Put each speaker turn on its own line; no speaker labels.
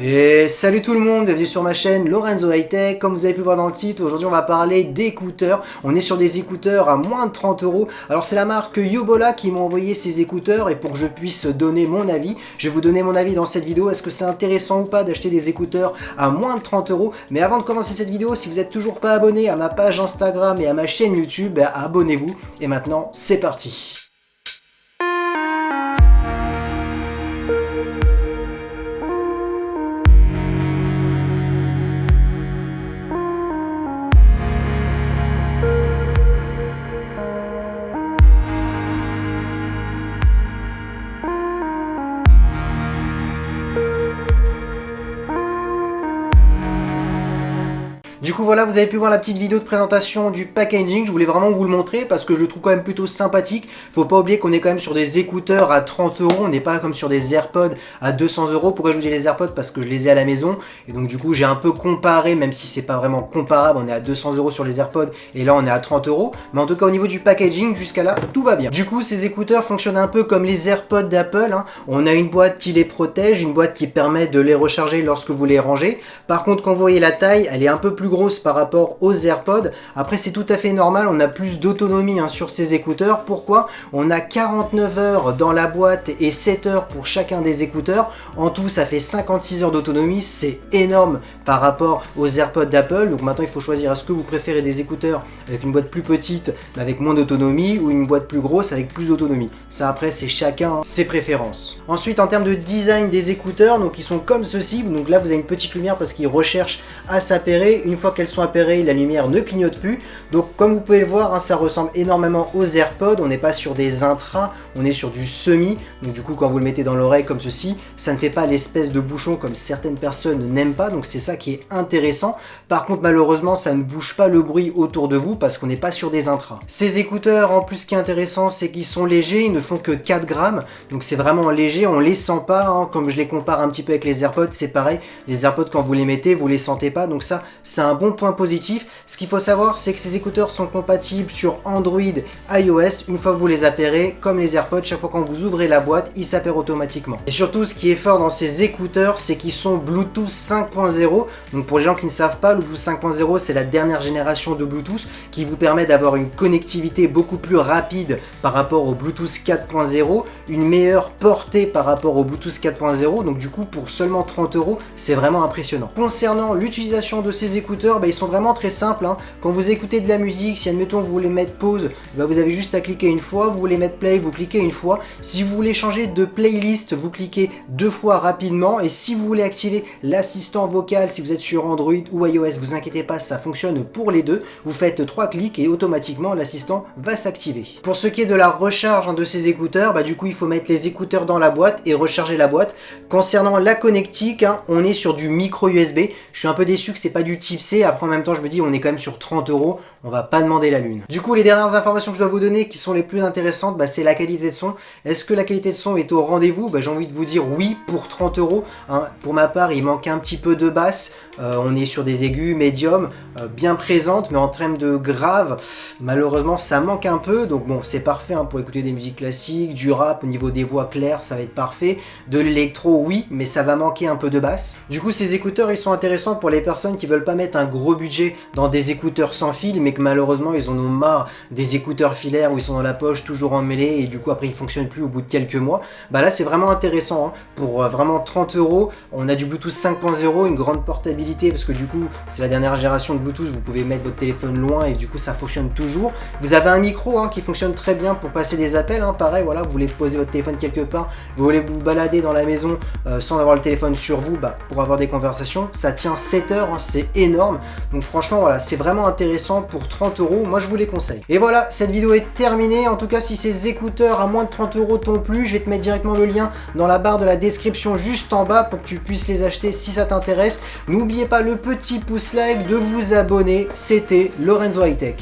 Et salut tout le monde, bienvenue sur ma chaîne Lorenzo High Tech. Comme vous avez pu voir dans le titre, aujourd'hui on va parler d'écouteurs. On est sur des écouteurs à moins de 30 euros. Alors c'est la marque Yobola qui m'a envoyé ces écouteurs et pour que je puisse donner mon avis, je vais vous donner mon avis dans cette vidéo. Est-ce que c'est intéressant ou pas d'acheter des écouteurs à moins de 30 euros? Mais avant de commencer cette vidéo, si vous n'êtes toujours pas abonné à ma page Instagram et à ma chaîne YouTube, abonnez-vous. Et maintenant, c'est parti. Du coup voilà, vous avez pu voir la petite vidéo de présentation du packaging, je voulais vraiment vous le montrer parce que je le trouve quand même plutôt sympathique. Faut pas oublier qu'on est quand même sur des écouteurs à 30 euros, on n'est pas comme sur des AirPods à 200 euros. Pourquoi je vous dis les AirPods? Parce que je les ai à la maison et donc du coup j'ai un peu comparé, même si c'est pas vraiment comparable, on est à 200 euros sur les AirPods et là on est à 30 euros. Mais en tout cas au niveau du packaging, jusqu'à là, tout va bien. Du coup ces écouteurs fonctionnent un peu comme les AirPods d'Apple, hein. On a une boîte qui les protège, une boîte qui permet de les recharger lorsque vous les rangez. Par contre quand vous voyez la taille, elle est un peu plus grosse par rapport aux AirPods. Après c'est tout à fait normal, on a plus d'autonomie sur ces écouteurs. Pourquoi? On a 49 heures dans la boîte et 7 heures pour chacun des écouteurs. En tout ça fait 56 heures d'autonomie, c'est énorme par rapport aux AirPods d'Apple. Donc maintenant il faut choisir, est-ce que vous préférez des écouteurs avec une boîte plus petite mais avec moins d'autonomie ou une boîte plus grosse avec plus d'autonomie. Ça après c'est chacun ses préférences. Ensuite en termes de design des écouteurs, donc ils sont comme ceci. Donc là vous avez une petite lumière parce qu'ils recherchent à s'appairer. Une fois qu'elles sont appairées, la lumière ne clignote plus. Donc comme vous pouvez le voir, ça ressemble énormément aux AirPods. On n'est pas sur des intras, on est sur du semi. Donc du coup quand vous le mettez dans l'oreille comme ceci, ça ne fait pas l'espèce de bouchon comme certaines personnes n'aiment pas. Donc c'est ça qui est intéressant. Par contre malheureusement ça ne bouge pas le bruit autour de vous parce qu'on n'est pas sur des intras. Ces écouteurs en plus ce qui est intéressant c'est qu'ils sont légers, ils ne font que 4 grammes. Donc c'est vraiment léger, on les sent pas. Comme je les compare un petit peu avec les AirPods, c'est pareil. Les AirPods quand vous les mettez, vous les sentez pas. Donc ça c'est un bon point positif. Ce qu'il faut savoir c'est que ces écouteurs sont compatibles sur Android, iOS. Une fois que vous les appairez, comme les AirPods, chaque fois quand vous ouvrez la boîte, ils s'appairent automatiquement. Et surtout ce qui est fort dans ces écouteurs, c'est qu'ils sont Bluetooth 5.0. Donc pour les gens qui ne savent pas, le Bluetooth 5.0 c'est la dernière génération de Bluetooth qui vous permet d'avoir une connectivité beaucoup plus rapide par rapport au Bluetooth 4.0, une meilleure portée par rapport au Bluetooth 4.0. Donc du coup pour seulement 30 euros, c'est vraiment impressionnant. Concernant l'utilisation de ces écouteurs, ils sont vraiment très simples. Quand vous écoutez de la musique, si admettons vous voulez mettre pause, vous avez juste à cliquer une fois. Vous voulez mettre play, vous cliquez une fois. Si vous voulez changer de playlist, vous cliquez 2 fois rapidement. Et si vous voulez activer l'assistant vocal, si vous êtes sur Android ou iOS, vous inquiétez pas, ça fonctionne pour les deux. Vous faites 3 clics et automatiquement l'assistant va s'activer. Pour ce qui est de la recharge de ces écouteurs, du coup il faut mettre les écouteurs dans la boîte et recharger la boîte. Concernant la connectique, on est sur du micro USB. Je suis un peu déçu que c'est pas du type C. Après en même temps je me dis on est quand même sur 30 euros, on va pas demander la lune. Du coup les dernières informations que je dois vous donner qui sont les plus intéressantes, c'est la qualité de son. Est-ce que la qualité de son est au rendez-vous? J'ai envie de vous dire oui pour 30 euros. Pour ma part il manque un petit peu de basse. On est sur des aigus médium bien présentes, mais en termes de grave malheureusement ça manque un peu. Donc bon c'est parfait pour écouter des musiques classiques, du rap, au niveau des voix claires ça va être parfait. De l'électro oui, mais ça va manquer un peu de basse. Du coup ces écouteurs ils sont intéressants pour les personnes qui veulent pas mettre un gros budget dans des écouteurs sans fil, mais que malheureusement ils en ont marre des écouteurs filaires où ils sont dans la poche toujours emmêlés et du coup après ils fonctionnent plus au bout de quelques mois. Là c'est vraiment intéressant. Pour vraiment 30 euros, on a du Bluetooth 5.0, une grande portabilité parce que du coup c'est la dernière génération de Bluetooth, vous pouvez mettre votre téléphone loin et du coup ça fonctionne toujours. Vous avez un micro qui fonctionne très bien pour passer des appels. Pareil voilà, vous voulez poser votre téléphone quelque part, vous voulez vous balader dans la maison sans avoir le téléphone sur vous, pour avoir des conversations, ça tient 7 heures, c'est énorme. Donc franchement voilà, c'est vraiment intéressant pour 30 euros, moi je vous les conseille. Et voilà, cette vidéo est terminée. En tout cas si ces écouteurs à moins de 30 euros t'ont plu, je vais te mettre directement le lien dans la barre de la description juste en bas pour que tu puisses les acheter si ça t'intéresse. N'oubliez pas le petit pouce like, de vous abonner. C'était Lorenzo High Tech.